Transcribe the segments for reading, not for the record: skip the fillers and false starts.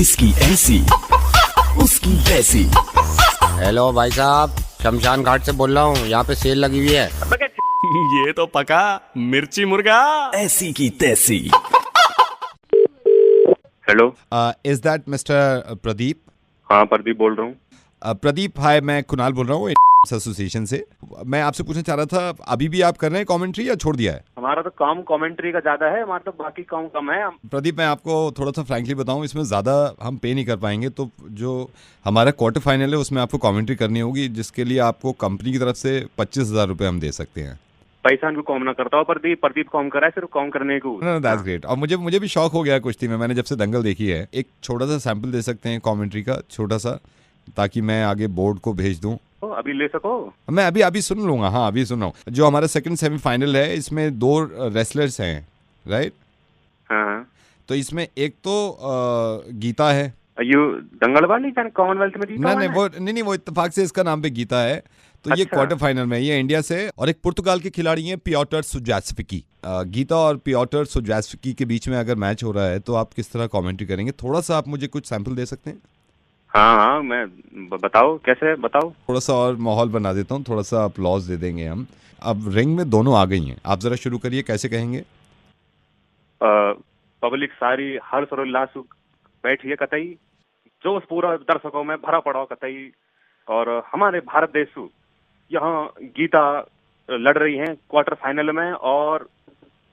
इसकी ऐसी उसकी वैसी। हेलो भाई साहब, शमशान घाट से बोल रहा हूँ। यहाँ पे सेल लगी हुई है। ये तो पका मिर्ची मुर्गा। ऐसी की तैसी। Hello. Is that mister Pradeep? हाँ, प्रदीप बोल रहा हूँ। प्रदीप हाय, मैं कुणाल बोल रहा हूँ एसोसिएशन से। मैं आपसे पूछना चाह रहा था, अभी भी आप कर रहे हैं कमेंट्री या छोड़ दिया है? हमारा तो काम कमेंट्री का ज्यादा है, हमारा तो बाकी काम कम है। प्रदीप, मैं आपको थोड़ा सा फ्रैंकली बताऊं, इसमें ज़्यादा हम पे नहीं कर पाएंगे। तो जो हमारा क्वार्टर फाइनल है उसमें आपको कमेंट्री करनी होगी, जिसके लिए आपको कंपनी की तरफ से 25,000 रुपये हम दे सकते हैं। पैसा भी कम ना करता हो प्रदीप कम करा है, सिर्फ कम करने को। That's great. और मुझे भी शौक हो गया कुश्ती में, मैंने जब से दंगल देखी है। एक छोटा सा सैंपल दे सकते हैं कमेंट्री का, छोटा सा, ताकि मैं आगे बोर्ड को भेज दूं। अभी ले सको? मैं अभी सुन लूंगा। हाँ, अभी सुन रहा हूँ। जो हमारा सेकंड सेमीफाइनल है, इसमें 2 रेसलर्स हैं, राइट? हाँ। तो इसमें एक तो गीता है। यू दंगल वाली कॉमनवेल्थ में जीता? नहीं, वो इत्तेफाक से इसका नाम पे गीता है। तो ये क्वार्टर फाइनल में, ये इंडिया से। और एक पुर्तगाल के खिलाड़ी हैं, पियोटर सुजास्विकी। गीता और पियोटर सुजास्विकी के बीच में अगर मैच हो रहा है तो आप किस तरह कमेंट्री करेंगे? थोड़ा सा आप मुझे कुछ सैंपल दे सकते हैं? हाँ, मैं बताओ कैसे बताओ। थोड़ा सा और माहौल बना देता हूँ, थोड़ा सा अपलॉज दे देंगे हम। अब रिंग में दोनों आ गई हैं, आप जरा शुरू करिए, कैसे कहेंगे? पब्लिक सारी हर सरोल्लास बैठी है कतई, जोश पूरा दर्शकों में भरा पड़ा कतई। और हमारे भारत देश यहाँ गीता लड़ रही हैं क्वार्टर फाइनल में। और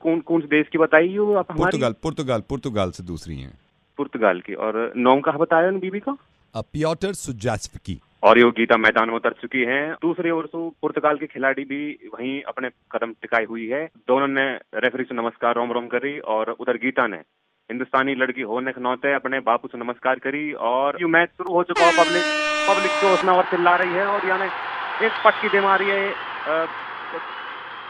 कौन से देश की बताइए आप? पुर्तगाल से दूसरी हैं। पुर्तगाल की। और नाम कहाँ बताया उन बीबी का? पियोटर सुजास्विकी। और ये गीता मैदान में उतर चुकी हैं। दूसरी ओर से पुर्तगाल के खिलाड़ी भी वहीं अपने कदम टिकाई हुई है। दोनों ने रेफरी से नमस्कार रोम रोम करी। और उधर गीता ने हिंदुस्तानी लड़की होने के नाते अपने बापू से नमस्कार करी। और ये मैच शुरू हो चुका है। पब्लिक जोश में और चिल्ला रही है। और यानी एक पटकी दे मारी है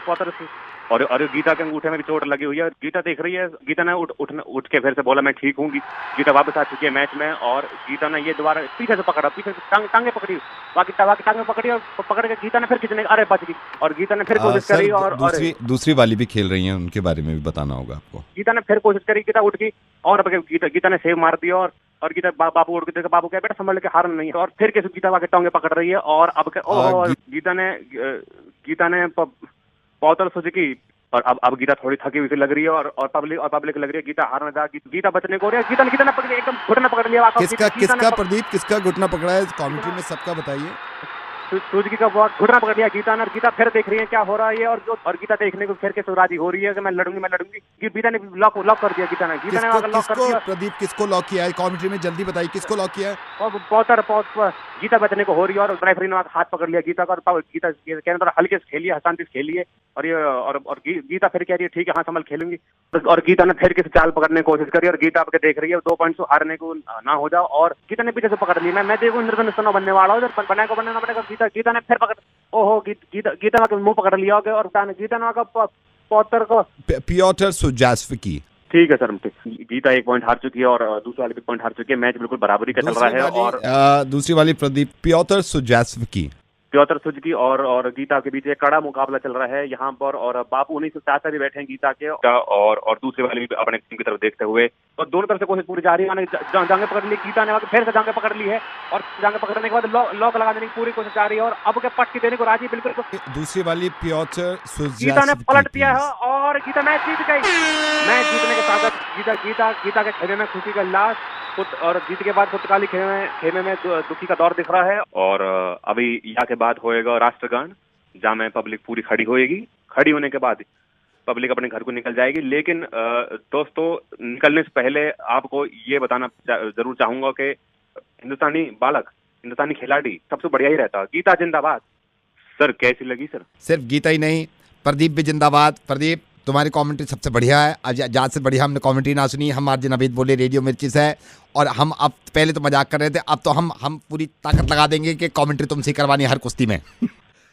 क्वार्टर से। और गीता के अंगूठे में भी चोट लगी हुई है। गीता देख रही है। गीता ने उठ के फिर से बोला मैं ठीक हूँ। गीता वापस आ चुकी है मैच में। और गीता ने ये दोबारा पीछे से पकड़ा, पीछे से टांगे पकड़ी, बाकी टांगे पकड़ी। और पकड़ के गीता ने फिर खींचने, अरे बच गई। और गीता ने फिर कोशिश करी। और दूसरी वाली भी खेल रही हैं, उनके बारे में भी बताना होगा आपको। गीता ने फिर कोशिश करी, गीता उठ गई। और गीता ने सेव मार दिया। और गीता बापू उठ गए। बापू क्या बेटा संभल के हारना नहीं है। और फिर कैसे गीता के टांगे पकड़ रही है। और अब गीता ने पौतल सुजुकी। और अब गीता थोड़ी थकी हुई लग रही है। और पब्लिक लग रही है गीता हारने जा। गीता बचने को रही है। गीता ने पकड़ एकदम घुटना पकड़ लिया। किसका प्रदीप, किसका घुटना पकड़ा है? कमेंट्री में सबका बताइए। सुजुकी का बहुत घुटना पकड़ लिया गीता ने। और गीता फिर देख रही है क्या हो रहा है। और गीता देखने को फिर के राजी हो रही है कि मैं लड़ूंगी। गीता ने लॉक कर दिया। गीता ने लॉक कर दिया। प्रदीप, किसको लॉक किया है? कमेंट्री में जल्दी बताइए, किसको लॉक किया है? और गीता बचने को हो रही है। और रेफरी ने हाथ पकड़ लिया गीता का। और गीता कहने हल्के से खेलिए, शांति से खेलिए। और गीता फिर कह रही है ठीक है, हाँ संभल खेलूंगी। और गीता ने फिर किसी चाल पकड़ने की कोशिश करी। और गीता आपके देख रही है 2 पॉइंट से हारने को ना हो जाओ। और गीता ने पीछे से पकड़ ली। मैं देखो इंद्रधनुष बनने वाला हूँ, बनना पड़ेगा। गीता ने फिर पकड़, ओहो गीता का मुंह पकड़ लिया। और गीता ने पौतर को पियोटर सुजास्विकी। ठीक है सर। गीता 1 पॉइंट हार चुकी है। और दूसरी वाली 1 पॉइंट हार चुकी है। मैच बिल्कुल बराबरी का चल रहा है। और दूसरी वाली प्रदीप, पियोटर सुजास्विकी, पियोतर सुजुकी और गीता के बीच एक कड़ा मुकाबला चल रहा है यहाँ पर। और बापू उन्हीं से चाचा भी बैठे हैं गीता के। और दूसरे वाले भी अपने टीम की तरफ देखते हुए। और दोनों तरफ से कोशिश पूरी जारी है। जांघें पकड़ ली गीता ने, फिर से जांघें पकड़ ली है। और जांघें पकड़ने के बाद लॉक लगा देने की पूरी कोशिश जारी है। और अब के पट्टी देने को राजी बिल्कुल। दूसरी वाली पियोटर सुजास्विकी, गीता ने पलट दिया है। और गीता मैच जीत गई। मैच जीतने के साथ गीता के खेमे में खुशी का उल्लास। और जीत के बाद पुर्तगाली खेमे में दुखी का दौर दिख रहा है। और अभी यहाँ के बाद होएगा राष्ट्रगान, जहाँ में पब्लिक पूरी खड़ी होएगी। खड़ी होने के बाद पब्लिक अपने घर को निकल जाएगी। लेकिन दोस्तों, निकलने से पहले आपको ये बताना जरूर चाहूंगा कि हिंदुस्तानी बालक, हिंदुस्तानी खिलाड़ी सबसे बढ़िया ही रहता। गीता जिंदाबाद। सर कैसी लगी सर? सिर्फ गीता ही नहीं, प्रदीप भी जिंदाबाद। प्रदीप, तुम्हारी कमेंट्री सबसे बढ़िया है। आज से बढ़िया हमने कमेंट्री ना सुनी। हम आज नवीद बोले रेडियो मिर्ची से। और हम अब पहले तो मजाक कर रहे थे, अब तो हम पूरी ताकत लगा देंगे कि कमेंट्री तुमसे करवानी हर कुश्ती में।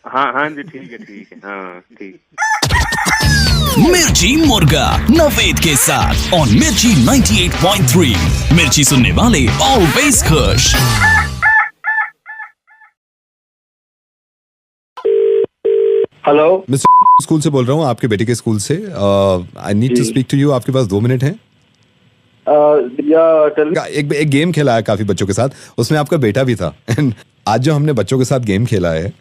हाँ जी, ठीक है। हाँ ठीक। मिर्ची मुर्गा नवेद के साथ ऑन मिर्ची 98.3। मिर्ची सुनने वाले ऑलवेज खुश। हेलो, मिस्टर स्कूल से बोल रहा हूँ, आपके बेटे के स्कूल से। I need to speak to you. आपके पास 2 मिनट हैं? एक गेम खेला है काफी बच्चों के साथ, उसमें आपका बेटा भी था। And आज जो हमने बच्चों के साथ गेम खेला है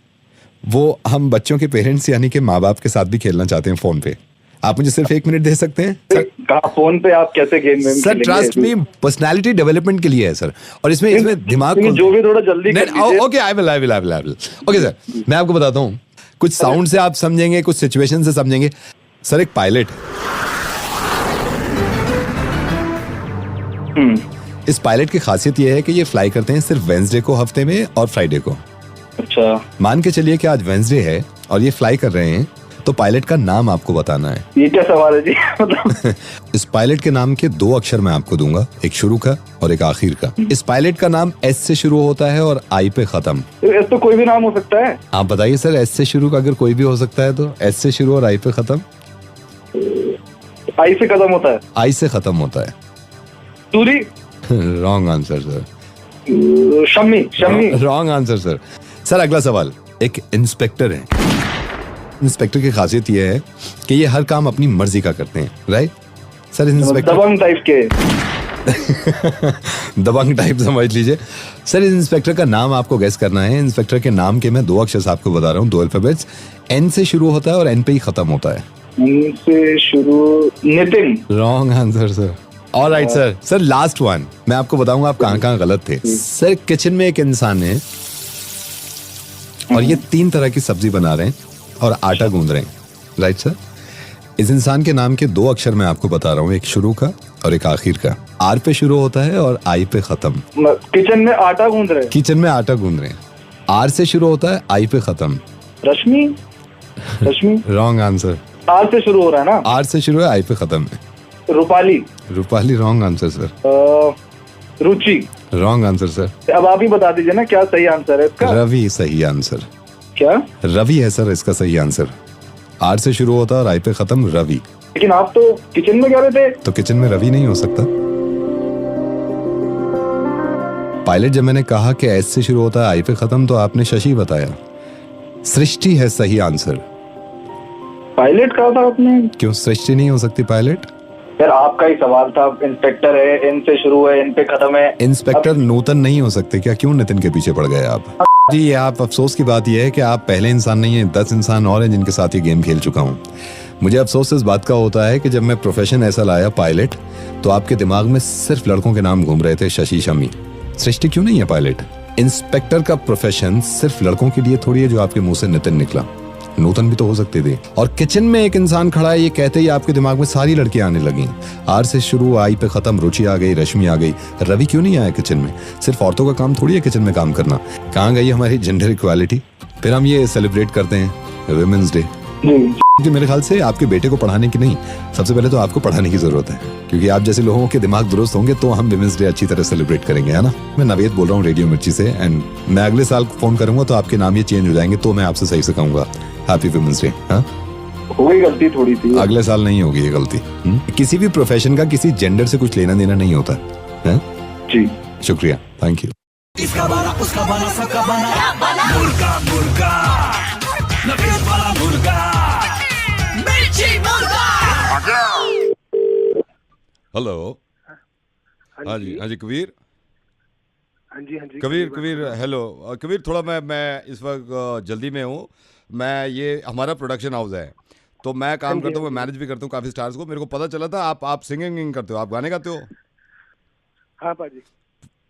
वो हम बच्चों के पेरेंट्स यानी कि माँ बाप के साथ भी खेलना चाहते हैं फोन पे। आप मुझे सिर्फ 1 मिनट दे सकते हैं सर? कहाँ फोन पे आप कैसे गेम में sir trust me, personality development के लिए है सर, और इसमें दिमाग को जो भी थोड़ा जल्दी कर दीजिए। Okay I will okay sir, मैं आपको बताता हूँ, कुछ साउंड से आप समझेंगे, कुछ सिचुएशन से समझेंगे। सर एक पायलट, इस पायलट की खासियत यह है कि ये फ्लाई करते हैं सिर्फ वेंसडे को हफ्ते में और फ्राइडे को। अच्छा, मान के चलिए कि आज वेंसडे है और ये फ्लाई कर रहे हैं, तो पायलट का नाम आपको बताना है। ये क्या सवाल है जी? मतलब इस पायलट के नाम के 2 अक्षर मैं आपको दूंगा, एक शुरू का और एक आखिर का। इस पायलट का नाम एस से शुरू होता है और आई पे खत्म। एस तो कोई भी नाम हो सकता है। आप बताइए सर, एस से शुरू का अगर कोई भी हो सकता है तो एस से शुरू और आई पे खत्म। आई से खत्म होता है। आई से खत्म होता है। Suri. Wrong answer sir. Shammi. Shammi. Wrong answer sir. Sir अगला सवाल, एक इंस्पेक्टर है। इंस्पेक्टर की खासियत यह है कि ये हर काम अपनी मर्जी का करते हैं, राइट सर? इंस्पेक्टर दबंग टाइप के। दबंग टाइप समझ लीजिए सर। इस इंस्पेक्टर का नाम आपको गेस करना है। इंस्पेक्टर के नाम के मैं 2 अक्षर आपको बता रहा हूँ, 2 अल्फाबेट्स। एन से शुरू होता है और एन पे ही खत्म होता है। एन से शुरू, Nitin. Wrong answer sir. Alright sir. Sir last one, मैं आपको बताऊंगा आप कहाँ कहाँ गलत थे। सर किचन में एक इंसान है और ये 3 तरह की सब्जी बना रहे हैं और आटा गूंद रहे हैं, राइट सर? इस इंसान के नाम के 2 अक्षर मैं आपको बता रहा हूँ, एक शुरू का और एक आखिर का। आर पे शुरू होता है और आई पे खत्म। किचन में आटा गूंद रहे हैं। किचन में आटा गूंद रहे हैं। आर से शुरू होता है, आई पे खत्म। Rashmi. Rashmi. Wrong answer. R से शुरू हो रहा है ना? आर से शुरू है, आई पे खत्म है। Rupali. Rupali wrong answer sir. Ruchi. Wrong answer sir. अब आप ही बता दीजिए ना क्या सही आंसर है इसका। रवि सही आंसर। क्या? रवि है सर इसका सही आंसर। आर से शुरू होता है और आई पे खत्म, रवि। लेकिन आप तो किचन में कह रहे थे। तो किचन में रवि नहीं हो सकता। पायलट जब मैंने कहा कि एस से शुरू होता है आई पे खत्म, तो आपने शशि बताया। सृष्टि है सही आंसर। पायलट कहा था आपने? क्यों सृष्टि नहीं हो सकती पायलट? यार आपका ही सवाल था। इंस्पेक्टर है, एन से शुरू है, एन पे खत्म है। इंस्पेक्टर नूतन नहीं हो सकते क्या? क्यों नितिन के पीछे पड़ गए आप? जी ये आप, अफसोस की बात यह है कि आप पहले इंसान नहीं है, 10 इंसान और हैं जिनके साथ ये गेम खेल चुका हूँ। मुझे अफसोस इस बात का होता है कि जब मैं प्रोफेशन ऐसा लाया पायलट, तो आपके दिमाग में सिर्फ लड़कों के नाम घूम रहे थे, शशि शमी। सृष्टि क्यों नहीं है पायलट? इंस्पेक्टर का प्रोफेशन सिर्फ लड़कों के लिए थोड़ी है जो आपके मुंह से नितिन निकला। नूतन भी तो हो सकते थे। और किचन में एक इंसान खड़ा है, ये कहते ही आपके दिमाग में सारी लड़कियां आने लगी। आर से शुरू, आई पे खत्म, रुचि आ गई, रश्मि आ गई। रवि क्यों नहीं आया किचन में? सिर्फ औरतों का काम थोड़ी है किचन में काम करना। कहाँ गई हमारी जेंडर इक्वालिटी? फिर हम ये सेलिब्रेट करते हैं वुमेन्स डे। कि मेरे ख्याल से आपके बेटे को पढ़ाने की नहीं, सबसे पहले तो आपको पढ़ाने की जरूरत है, क्योंकि आप जैसे लोगों के दिमाग दुरुस्त होंगे तो हम विमेंस डे अच्छी तरह सेलिब्रेट करेंगे, है ना? मैं नवेद बोल रहा हूँ रेडियो मिर्ची से, एंड मैं अगले साल फोन करूंगा तो आपके नाम ये चेंज हो जाएंगे, तो मैं आपसे सही से कहूंगा हैप्पी विमेंस डे। हाँ, हो गई गलती थोड़ी सी। अगले साल नहीं होगी ये गलती। किसी भी प्रोफेशन का किसी जेंडर से कुछ लेना देना नहीं होता है। जी शुक्रिया, थैंक यू। इसका बना उसका बना सबका बना मुर्गा मुर्गा नवेद वाला मुर्गा मिर्ची मुर्गा। हेलो। हाँ जी, हाँ जी कबीर। हाँ जी कबीर हेलो कबीर, थोड़ा मैं इस वक्त जल्दी में हूँ। मैं ये हमारा प्रोडक्शन हाउस है, तो मैं काम करता हूँ, मैं मैनेज भी करता हूँ काफ़ी स्टार्स को। मेरे को पता चला था आप सिंगिंग करते हो, आप गाने गाते हो? हाँ पाजी।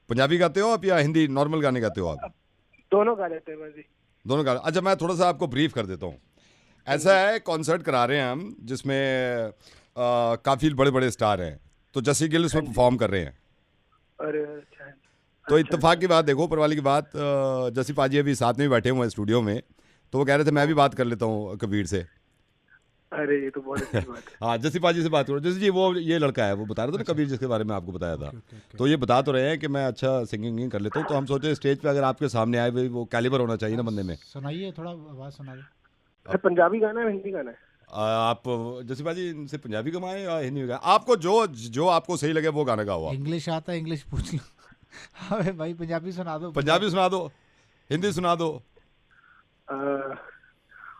पंजाबी गाते हो आप या हिंदी नॉर्मल गाने गाते हो आप? दोनों गा लेते हैं पाजी। दोनों गा। अच्छा, मैं थोड़ा सा आपको ब्रीफ कर देता हूँ। ऐसा है, कॉन्सर्ट करा रहे हैं हम जिसमें काफ़ी बड़े बड़े स्टार हैं, तो जसी गिल उसमें परफॉर्म कर रहे हैं। अरे अच्छा। तो इत्तेफाक की बात, देखो ऊपर वाली की बात, जसी पाजी अभी साथ में बैठे हुए हैं स्टूडियो में, तो वो कह रहे थे मैं भी बात कर लेता हूँ कबीर से। अरे ये तो बहुत अच्छी बात है। हाँ, जसी पाजी से बात करो। जसी जी, वो ये लड़का है, वो बता रहा था ना कबीर जिसके बारे में आपको बताया था। तो ये बता तो रहे हैं कि मैं अच्छा सिंगिंग कर लेता हूँ, तो हम सोचे स्टेज पे अगर आपके सामने आए, वो कैलिबर होना चाहिए ना बंदे में। सुनाइए, थोड़ा आवाज़ सुना दे। पंजाबी गाना है हिंदी गाना है? आप जसी पाजी इनसे पंजाबी कमाए या हिंदी में गाए? आपको जो आपको सही लगे वो गाना गाओ आप। इंग्लिश आता है, इंग्लिश पूछ लो। अबे भाई पंजाबी सुना दो। पंजाबी सुना दो, हिंदी सुना दो।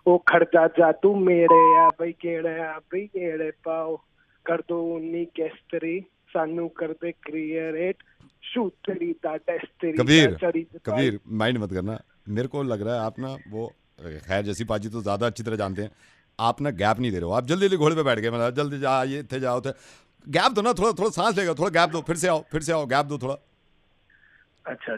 ओ खड़जा जा तू मेरे आ बई केड़े पाओ कर दो उन्नी केस्तरी सानू कर दे क्रिएट शू तेरी दा टेस्ट तेरी कबीर चरी कबीर माइंड मत करना, मेरे को लग रहा है आप ना वो खैर जैसी पाजी तो ज़्यादा अच्छी तरह जानते हैं, आप ना गैप नहीं दे रहे हो, आप जल्दी जल्दी घोड़े पे बैठ गए, मतलब जल्दी जा ये थे जाओ थे, गैप दो ना, थोड़ा थोड़ा सांस लेगा, थोड़ा गैप दो, फिर से आओ गैप दो थोड़ा, अच्छा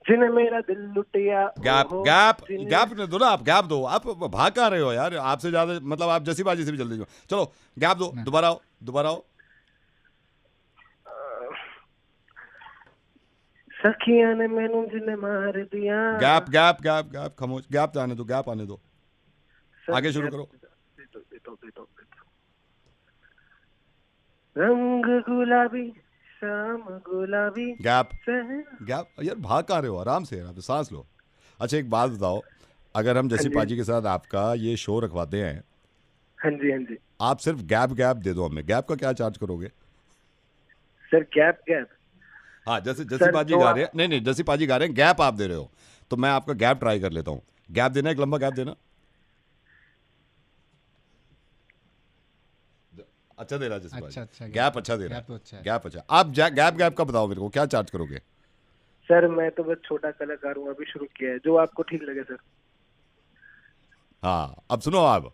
जिन्हें मेरा दिल लुटिया गैप दो ना, आप गैप दो, आप भाग कहाँ रहे हो यार, आपसे ज़्यादा मतलब आप जैसी बाजी से भी जल्दी चलो गैप दो, दोबारा आओ सखिया ने मैनू जिन्हें मार दिया, गैप खामोश, गैप आने दो आगे शुरू करो, रंग गुलाबी शाम गुलाबी गैप यार भाग कहाँ रहे हो, आराम से सांस लो। अच्छा एक बात बताओ, अगर हम जैसी पाजी के साथ आपका ये शो रखवाते हैं, हाँ जी आप सिर्फ गैप दे दो हमें, गैप का क्या चार्ज करोगे सर? गैप हाँ जैसी पाजी गा रहे हैं, नहीं जैसी पाजी गा रहे हैं गैप आप दे रहे हो, तो मैं आपका गैप ट्राई कर लेता हूँ, गैप देना, एक लंबा गैप देना, अच्छा दे रहा है जैसे अच्छा गैप अच्छा दे रहा है, गैप तो अच्छा है। गैप अच्छा, आप गैप का बताओ मेरे को, क्या चार्ज करोगे? सर मैं तो बस छोटा कलाकार हूँ, अभी शुरू किया है, जो आपको ठीक लगे सर। हाँ अब सुनो, आप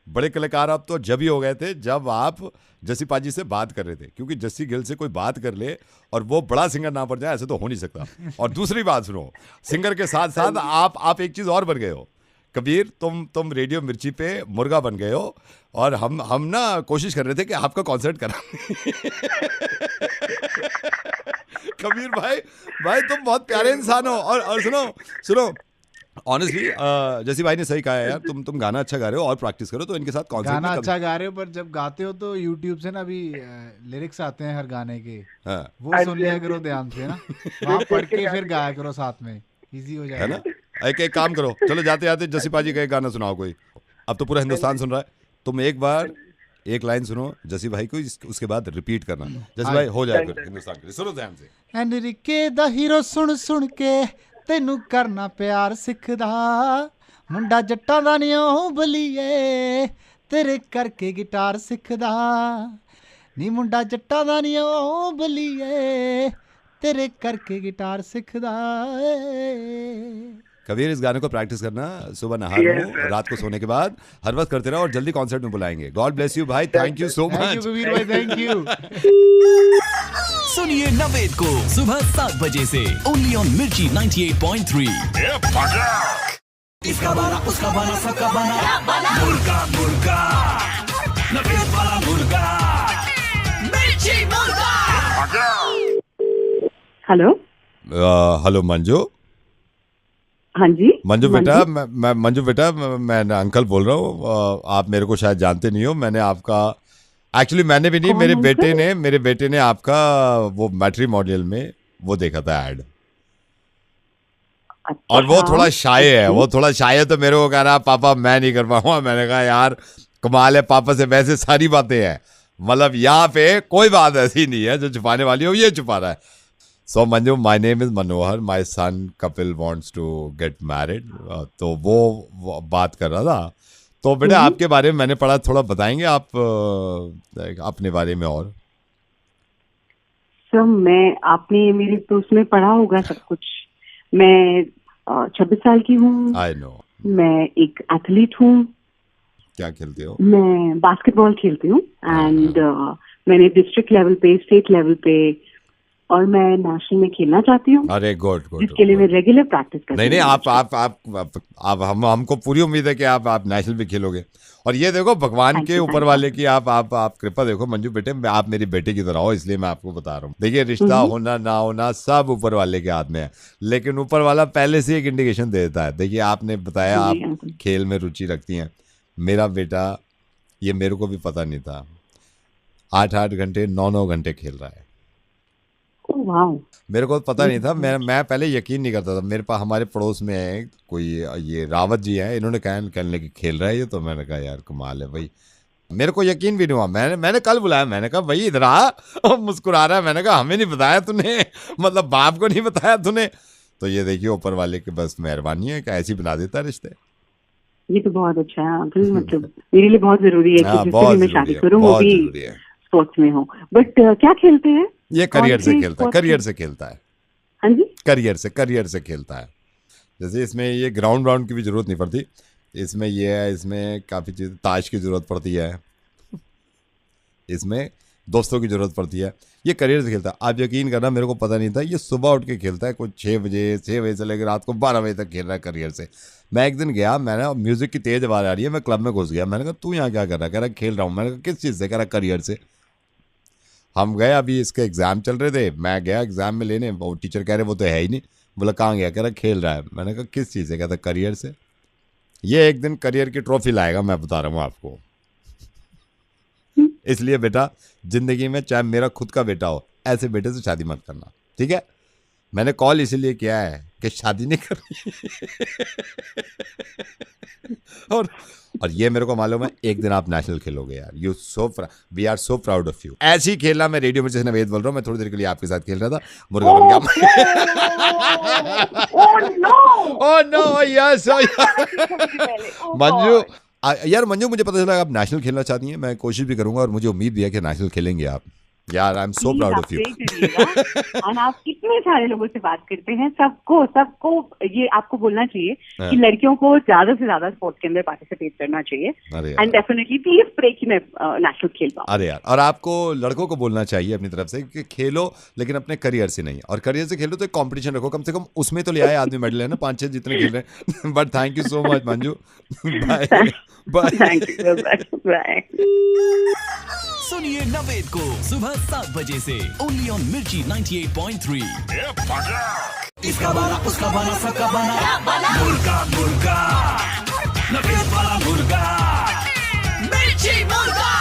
बड़े कलाकार आप तो जब ही हो गए थे जब आप जस्सी पाजी से बात कर रहे थे, क्योंकि जस्सी गिल से कोई बात कर ले और वो बड़ा सिंगर ना पड़ जाए, ऐसे तो हो नहीं सकता। और दूसरी बात सुनो, सिंगर के साथ साथ आप एक चीज और बन गए हो कबीर, तुम रेडियो मिर्ची पे मुर्गा बन गए हो, और हम ना कोशिश कर रहे थे कि आपका कॉन्सर्ट करा। कबीर भाई तुम बहुत प्यारे इंसान हो, और सुनो ऑनेस्टली जैसी भाई ने सही कहा है यार, तुम गाना अच्छा गा रहे हो और प्रैक्टिस करो तो इनके साथ कॉन्सर्ट गाना अच्छा गा रहे हो, पर जब गाते हो तो यूट्यूब से ना अभी लिरिक्स आते हैं हर गाने के, हाँ। वो सुन लिया करो ध्यान से ना, वहाँ पढ़ के फिर गाया करो साथ में, इजी हो है जाएगा ना। एक काम करो, चलो जाते जाते जस्सी पाजी का एक गाना सुनाओ कोई, अब तो पूरा हिंदुस्तान सुन रहा है, तुम एक बार एक लाइन सुनो जस्सी भाई को, उसके बाद रिपीट करना, जस्सी भाई हो जाए फिर हिंदुस्तान के लिए, सुनो ध्यान से। एनरिके दा हीरो सुन के ਤੈਨੂੰ ਕਰਨਾ ਪਿਆਰ ਸਿੱਖਦਾ, ਮੁੰਡਾ ਜੱਟਾਂ ਦਾ ਨੀ ਓ ਬਲੀਏ, ਤੇਰੇ ਕਰਕੇ ਗਿਟਾਰ ਸਿੱਖਦਾ, ਨੀ ਮੁੰਡਾ ਜੱਟਾਂ ਦਾ ਨੀ ਓ ਬਲੀਏ, तेरे करके गिटार सिखदा। कबीर इस गाने को प्रैक्टिस करना सुबह नहार को, रात को सोने के बाद, हर वक्त करते रहो और जल्दी कॉन्सर्ट में बुलाएंगे। गॉड ब्लेस यू भाई, thank you so much Kabir भाई, थैंक यू। सुनिए नवेद को सुबह 7 बजे से ओनली ऑन मिर्ची 98.3। इसका बना उसका बना सबका बना मुर्गा मुर्गा नवेद वाला मुर्गा मिर्ची मुर्गा। Hello hello Manju. हाँ जी मंजू बेटा, मैं मंजू बेटा, मैं अंकल बोल रहा हूँ। आप मेरे को शायद जानते नहीं हो, मैंने आपका एक्चुअली मैंने भी नहीं, मेरे बेटे ने आपका वो मैट्रिमोनियल में वो देखा था ऐड। अच्छा, और वो थोड़ा शाय है, तो मेरे को कह रहा पापा मैं नहीं कर पाऊंगा। मैंने कहा यार कमाल है, पापा से वैसे सारी बातें हैं, मतलब यहाँ पे कोई बात ऐसी नहीं है जो छुपाने वाली हो, ये छुपा रहा है। So Manju, my name is Manohar. My son Kapil wants to get married. तो वो बात कर रहा था। तो बेटा आपके बारे में मैंने पढ़ा, थोड़ा बताएंगे आप अपने बारे में? और सर आपने मेरे तो उसमें पढ़ा होगा सब कुछ। मैं 26 साल की हूँ। I know. मैं एक एथलीट हूँ। क्या खेलते हो? मैं बास्केटबॉल खेलती हूँ एंड मैंने डिस्ट्रिक्ट लेवल पे, स्टेट लेवल पे और मैं नेशनल में खेलना चाहती हूँ। अरे गुड, जिसके लिए मैं रेगुलर प्रैक्टिस करती हूँ। नहीं आप हमको पूरी उम्मीद है कि आप नेशनल भी खेलोगे। और ये देखो भगवान के ऊपर वाले की आप कृपा देखो मंजू बेटे, आप मेरी बेटे की तरह हो, इसलिए मैं आपको बता रहा हूँ। देखिए रिश्ता होना ना होना सब ऊपर वाले के हाथ में है, लेकिन ऊपर वाला पहले से एक इंडिकेशन दे देता है। देखिए आपने बताया आप खेल में रुचि रखती हैं। मेरा बेटा, ये मेरे को भी पता नहीं था, 8-8 घंटे 9-9 घंटे खेल रहा है। मेरे को पता नहीं था, मैं पहले यकीन नहीं करता था। मेरे पास हमारे पड़ोस में है कोई, ये रावत जी हैं, इन्होंने कहने की खेल रहा है ये, तो मैंने कहा यार कमाल है भाई। मेरे को यकीन भी नहीं हुआ। मैंने कल बुलाया, मैंने कहा भाई इधर आ, और मुस्कुरा रहा है। मैंने कहा हमें नहीं बताया तूने, मतलब बाप को नहीं बताया तूने। तो ये देखिए ऊपर वाले की बस मेहरबानी है कि ऐसी बना देता है रिश्ते। ये तो बहुत अच्छा है, मतलब मेरे लिए बहुत जरूरी है कि जिससे भी मैं शादी करूँ वो भी स्पोर्ट्स में हूँ, बट क्या खेलते हैं? ये करियर से कौन सी खेलता है, sports करियर में? से खेलता है, हाँ जी। करियर से खेलता है। जैसे इसमें ये ग्राउंड व्राउंड की भी जरूरत नहीं पड़ती, इसमें ये है, इसमें काफ़ी चीज़ ताश की ज़रूरत पड़ती है, इसमें दोस्तों की ज़रूरत पड़ती है। ये करियर से खेलता है। आप यकीन करना, मेरे को पता नहीं था, ये सुबह उठ के खेलता है, कुछ 6 बजे से लेकर रात को 12 बजे तक खेल रहा है करियर से। मैं एक दिन गया, मैंने म्यूज़िक की तेज़ आवाज़ आ रही है, मैं क्लब में घुस गया, मैंने कहा तू यहाँ क्या कर रहा है? कह रहा खेल रहा हूँ। मैंने कहा किस चीज़ से? कह रहा करियर से। हम गए, अभी इसके एग्ज़ाम चल रहे थे, मैं गया एग्ज़ाम में लेने, वो टीचर कह रहे वो तो है ही नहीं। बोला कहाँ गया? कह रहा खेल रहा है। मैंने कहा किस चीज़ से? कहता करियर से। ये एक दिन करियर की ट्रॉफी लाएगा, मैं बता रहा हूँ आपको। इसलिए बेटा, जिंदगी में चाहे मेरा खुद का बेटा हो, ऐसे बेटे से शादी मत करना, ठीक है? मैंने कॉल इसीलिए किया है कि शादी नहीं करनी। और ये मेरे को मालूम है, एक दिन आप नेशनल खेलोगे यार। We are so proud of you. ऐसे ही खेलना। मैं रेडियो मिर्ची से नवेद बोल रहा हूँ। मैं थोड़ी देर के लिए आपके साथ खेल रहा था, मुर्गा बन गया। ओह नो, यस मंजू, यार मंजू, मुझे पता चला आप नेशनल खेलना चाहती हैं। मैं कोशिश भी करूंगा और मुझे उम्मीद भी है कि नेशनल खेलेंगे आप। यार I am so proud of you. और आप कितने सारे लोगों से बात करते हैं, सबको ये आपको बोलना चाहिए कि लड़कियों को ज्यादा से ज्यादा स्पोर्ट्स के अंदर पार्टिसिपेट करना चाहिए। एंड डेफिनेटली प्लीज प्रे कि मैं नेशनल खेल पाऊं। अरे यार, और आपको लड़कों को बोलना चाहिए अपनी तरफ से कि खेलो, लेकिन अपने करियर से नहीं। और करियर से खेलो तो एक कंपटीशन रखो, कम से कम उसमें तो ले आए आदमी मेडल, है ना, 5-6 जितने खेल रहे हैं। But thank you so much Manju. Bye bye. Thank you, bye. सुनिए नवेद को सुबह 7 बजे से ओनली ऑन मिर्ची 98.3। इसका बना उसका बना सबका बना मुर्गा मुर्गा, नवेद वाला मुर्गा, मिर्ची मुर्गा।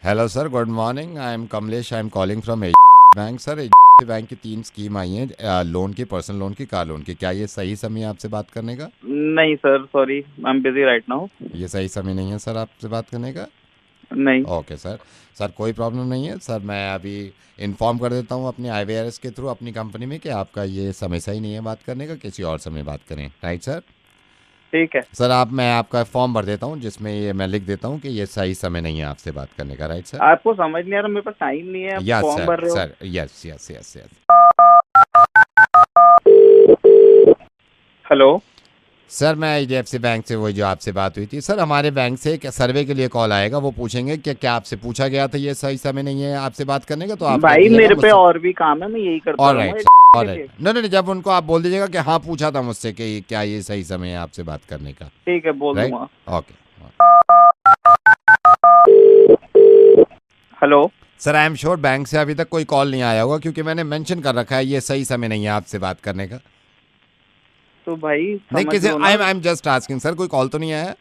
Hello sir, good morning. I am Kamlesh, I am calling from bank. Sir, bank की 3 स्कीम आई हैं, लोन की, पर्सनल लोन की, कार लोन की। क्या ये सही समय आपसे बात करने का? नहीं sir, sorry, I am busy right now. ये सही समय नहीं है सर आपसे बात करने का? नहीं। Okay sir. सर कोई प्रॉब्लम नहीं है सर, मैं अभी इन्फॉर्म कर देता हूँ अपने IVRS के थ्रू अपनी कंपनी में कि आपका ये समय सही नहीं है बात करने का, किसी और समय बात करें। Right sir? ठीक है सर, मैं आपका फॉर्म भर देता हूँ जिसमें ये मैं लिख देता हूँ कि ये सही समय नहीं है आपसे बात करने का। Right sir? आपको समझ नहीं आ रहा, मेरे पास टाइम नहीं है। यस फॉर्म भर सर, रहे हो। Sir yes yes yes yes. Hello sir, मैं IDFC बैंक से, वही जो आपसे बात हुई थी सर, हमारे बैंक से एक सर्वे के लिए कॉल आएगा। वो पूछेंगे कि क्या आपसे पूछा गया था ये सही समय नहीं है आपसे बात करने का, तो आप भाई मेरे पे और भी काम है, मैं यही करता हूँ। ऑलराइट, नहीं, जब उनको आप बोल दीजिएगा कि हाँ पूछा था मुझसे कि क्या ये सही समय है आपसे बात करने का। ठीक है, बोल दूंगा। Okay. Hello sir, I am sure bank से अभी तक कोई कॉल नहीं आया होगा, क्योंकि मैंने मेंशन कर रखा है ये सही समय नहीं है आपसे बात करने का। तो भाई नहीं, किसी I am just asking sir, कोई कॉल तो नहीं आया?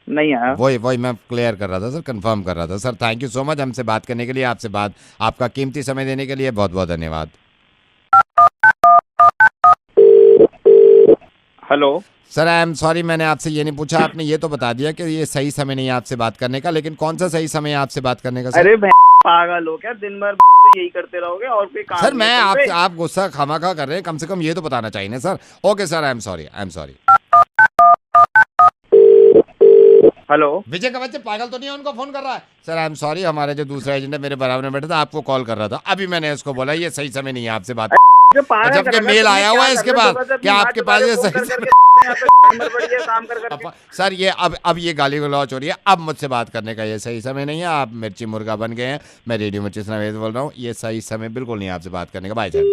नहीं आया। वही मैं क्लियर कर रहा था सर, कंफर्म कर रहा था sir. Thank you so much हमसे बात करने के लिए, आपका कीमती समय देने के लिए बहुत बहुत धन्यवाद। Hello sir, I am sorry, मैंने आपसे ये नहीं पूछा, आपने ये तो बता दिया कि ये सही समय नहीं है आपसे बात करने का, लेकिन कौन सा सही समय है आपसे बात करने का सर? अरे पागल हो क्या, दिन भर यही करते रहोगे और कोई काम सर, नहीं मैं करते? आप गुस्सा खामखा कर रहे हैं, कम से कम ये तो बताना चाहिए ना sir. Okay sir, I am sorry. Hello Vijay का बच्चे पागल तो नहीं है, उनको फोन कर रहा है? सर, आई एम सॉरी, हमारे जो दूसरा एजेंट है मेरे बराबर में बैठा था, आपको कॉल कर रहा था, अभी मैंने उसको बोला ये सही समय नहीं है आपसे बात। जबकि मेल आया हुआ है इसके बाद, क्या आपके पास ये सही सर, ये अब ये गाली गलौच हो रही है, अब मुझसे बात करने का ये सही समय नहीं है। आप मिर्ची मुर्गा बन गए हैं। मैं रेडियो मिर्ची से नवेद बोल रहा हूँ, ये सही समय बिल्कुल नहीं है आपसे बात करने का। Bye sir.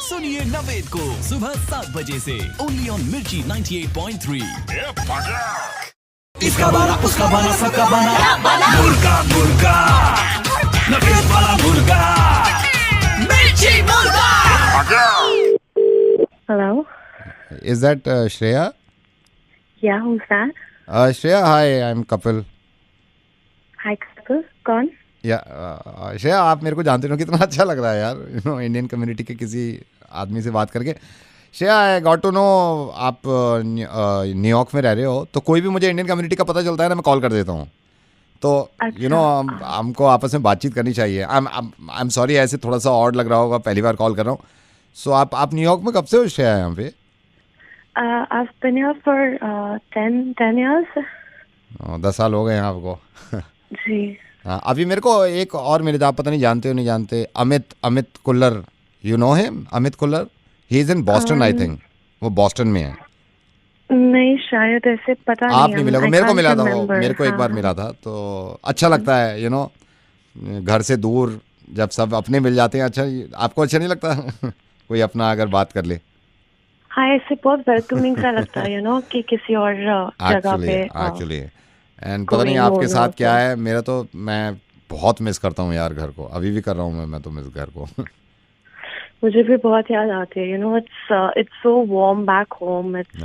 सुनिए नवेद को सुबह 7 बजे से ओनली ऑन मिर्ची 98.3। इसका बना उसका बना सबका बना मुर्गा मुर्गा, नवेद वाला मुर्गा, मिर्ची मुर्गा। Hello? Is that Shreya? Yeah, who's that? Shreya, hi, I'm Kapil. Hi, Kapil. कौन? श्रेया, आप मेरे को जानते हो, कितना अच्छा लग रहा है यार, इंडियन कम्युनिटी के किसी आदमी से बात करके। Shreya, I got to know आप न्यूयॉर्क में रह रहे हो, तो कोई भी मुझे इंडियन कम्युनिटी का पता चलता है ना, मैं कॉल कर देता हूँ। तो हमको आपस में बातचीत करनी चाहिए। आई एम सॉरी, ऐसे थोड़ा सा ऑड लग रहा होगा, पहली बार कॉल कर रहा हूँ। सो आप न्यूयॉर्क में कब से हो श्रेया यहाँ पे? I've been here for 10 years. 10 साल हो गए हैं आपको। जी। हाँ, अभी मेरे को एक और मेरे आप पता नहीं जानते हो नहीं जानते, Amit Kullar, you know him? Amit Kullar, he is in Boston I think, वो बॉस्टन में है। नहीं शायद ऐसे पता आप नहीं मिला, मेरे को मिला था वो, मेरे को एक बार हाँ, मिला था, तो अच्छा लगता है यू नो, घर से दूर जब सब अपने मिल जाते हैं। अच्छा, आपको अच्छा नहीं लगता कोई अपना अगर बात कर ले? हाँ ऐसे बहुत वेलकमिंग सा लगता है, यू नो, कि किसी और जगह पे एक्चुअली एंड पता नहीं आपके साथ क्या है, मेरा तो मैं बहुत मिस करता हूँ यार घर को, अभी भी कर रहा हूँ मैं तो मिस घर को। मुझे भी बहुत याद आती है, you know, it's so warm back home, it's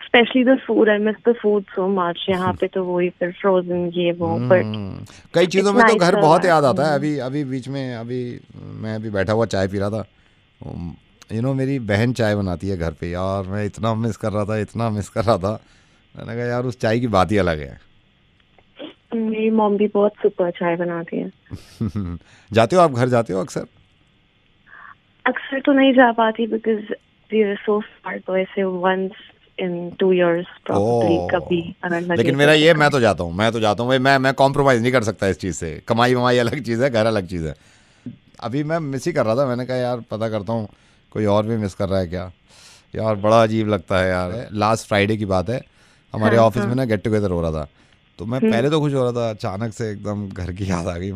specially the food, I miss the food so much. यहाँ पे तो वही फिर फ्रोजन ये वो, बट कई चीज़ों में तो घर बहुत याद आता है। अभी बीच में अभी मैं अभी बैठा हुआ चाय पी रहा था, यू नो, मेरी बहन चाय बनाती है घर पे यार, मैं इतना मिस कर रहा था, मैंने कहा यार उस चाय की बात ही अलग है। मेरी मॉम भी बहुत सुपर चाय बनाती है। जाते हो आप घर, जाते हो अक्सर? अक्सर तो नहीं जा पाती बिकॉज वी आर सो फार, तो ऐसे वंस इन 2 years probably कभी अगर लगे। लेकिन मेरा ये, मैं तो जाता हूँ भाई, मैं कॉम्प्रोमाइज़ नहीं कर सकता इस चीज़ से। कमाई वमाई अलग चीज़ है, घर अलग चीज़ है। अभी मैं मिस ही कर रहा था, मैंने कहा यार पता करता हूँ कोई और भी मिस कर रहा है क्या। यार बड़ा अजीब लगता है यार। लास्ट फ्राइडे की बात है, हमारे ऑफिस में ना गेट टुगेदर हो रहा था, तो मैं पहले तो खुश हो रहा था, अचानक से एकदम घर की याद आ गई।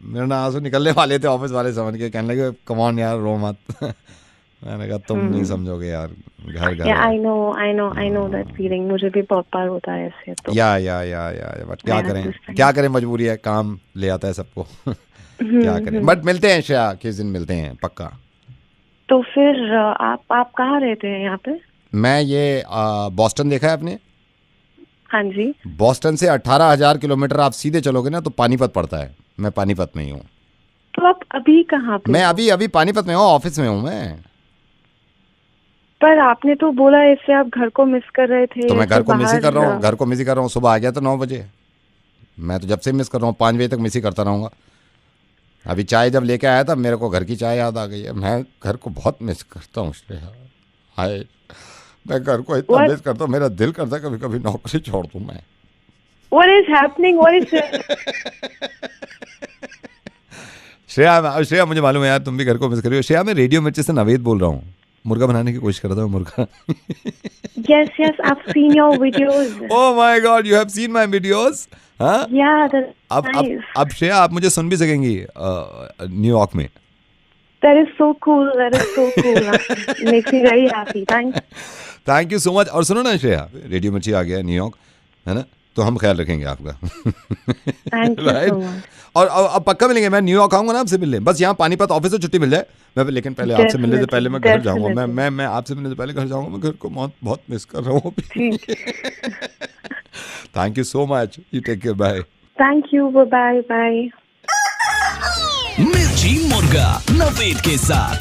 मेरे ना आंसू निकलने वाले थे, ऑफिस वाले समझ के कहने लगे कम ऑन यार रो मत। मैंने कहा तुम नहीं समझोगे यार, घर आई नो दैट फीलिंग, मुझे भी बहुत बार होता है ऐसे। तो या बट क्या करें मजबूरी है, काम ले आता है सबको। क्या करें, बट मिलते हैं श्रेया, किस दिन मिलते हैं पक्का। तो फिर आप कहाँ रहते हैं यहाँ पे? मैं ये बॉस्टन देखा है आपने? हाँ जी। बॉस्टन से 18,000 किलोमीटर आप सीधे चलोगे ना तो पानीपत पड़ता है, मैं पानीपत में ही हूँ। तो आप अभी कहाँ पे? मैं अभी पानीपत में हूँ, ऑफिस में हूँ मैं। पर आपने तो बोला इससे आप घर को मिस कर रहे थे। तो मैं घर को मिस ही कर रहा हूँ, सुबह आ गया था 9 बजे, मैं तो जब से मिस कर रहा हूँ, 5 बजे तक मिस ही करता रहूँगा। अभी चाय जब लेके आया था मेरे को घर की चाय याद आ गई है। मैं घर को बहुत मिस करता हूँ हाय, मैं घर को इतना मिस करता हूँ, मेरा दिल करता है कभी कभी नौकरी छोड़ दूँ मैं। What is happening? What is Shreya मुझे मालूम है यार तुम भी घर को मिस कर रही हो। श्रेया, मैं रेडियो मिर्ची से नवेद बोल रहा हूँ, मुर्गा बनाने की कोशिश कर रहा था, मुर्गा। Yes, I've seen your videos. Oh my God, you have seen my videos? हाँ? Yeah, that's nice. अब श्रेया आप मुझे सुन भी सकेंगी न्यूयॉर्क में। That is so cool. Makes me very happy. Thank you so much. और सुनो ना श्रेया, रेडियो मिर्ची आ गया है न्यूयॉर्क, है ना, तो हम ख्याल रखेंगे आपका। Thank you so much. और अब पक्का मिलेंगे, मैं न्यूयॉर्क आऊंगा ना आपसे मिलने, बस यहाँ पानीपत ऑफिस से छुट्टी मिल जाए मैं, लेकिन पहले आपसे मिलने से पहले मैं घर जाऊंगा। मैं आपसे मिलने से पहले घर जाऊंगा, मैं घर को बहुत मिस कर रहा हूँ। Thank you so much, you take care, bye. Thank you, bye. मिर्ची मुर्गा नवेद के साथ।